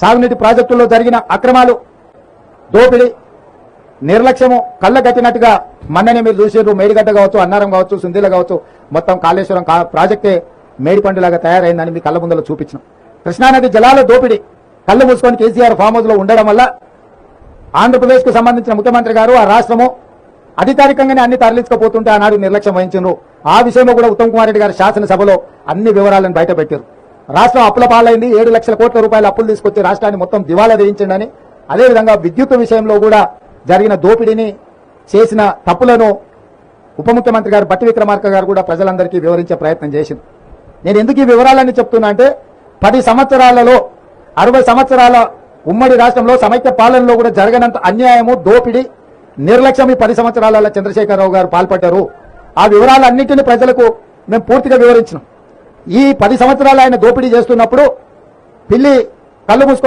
సాగునీటి ప్రాజెక్టుల్లో జరిగిన అక్రమాలు, దోపిడీ, నిర్లక్ష్యము కళ్ళగట్టినట్టుగా మొన్ననే మీరు చూసారు. మేడిగడ్డ కావచ్చు, అన్నారం కావచ్చు, సుందిల కావచ్చు, మొత్తం కాళేశ్వరం ప్రాజెక్టే మేడిపండులాగా తయారైందని మీ కళ్ళ ముందర చూపించినాం. కృష్ణానది జలాల దోపిడీ కళ్ళు మూసుకొని కేసీఆర్ ఫామ్ హౌస్ లో ఉండడం వల్ల ఆంధ్రప్రదేశ్ కు సంబంధించిన ముఖ్యమంత్రి గారు, ఆ రాష్ట్రము అధికారికంగానే అన్ని తరలించకపోతుంటే ఆనాడు నిర్లక్ష్యం వహించారు. ఆ విషయంలో కూడా ఉత్తమ్ కుమార్ రెడ్డి గారు శాసనసభలో అన్ని వివరాలను బయటపెట్టారు. రాష్ట్రం అప్పుల పాలైంది, 7 లక్షల కోట్ల రూపాయల అప్పులు తీసుకొచ్చి రాష్ట్రాన్ని మొత్తం దివాలా వేయించండి. అదేవిధంగా విద్యుత్ విషయంలో కూడా జరిగిన దోపిడీని, చేసిన తప్పులను ఉప ముఖ్యమంత్రి గారు బట్టి విక్రమార్క గారు కూడా ప్రజలందరికీ వివరించే ప్రయత్నం చేసింది. నేను ఎందుకు ఈ వివరాలన్నీ చెప్తున్నా అంటే 10 సంవత్సరాలలో 60 సంవత్సరాల ఉమ్మడి రాష్ట్రంలో సమైక్య పాలనలో కూడా జరగనంత అన్యాయము, దోపిడీ, నిర్లక్ష్యం ఈ 10 సంవత్సరాలలో చంద్రశేఖరరావు గారు పాల్పడ్డారు. ఆ వివరాలన్నింటినీ ప్రజలకు మేము పూర్తిగా వివరించినాం. ఈ 10 సంవత్సరాలు ఆయన దోపిడీ చేస్తున్నప్పుడు పిల్లి కళ్ళు మూసుకొని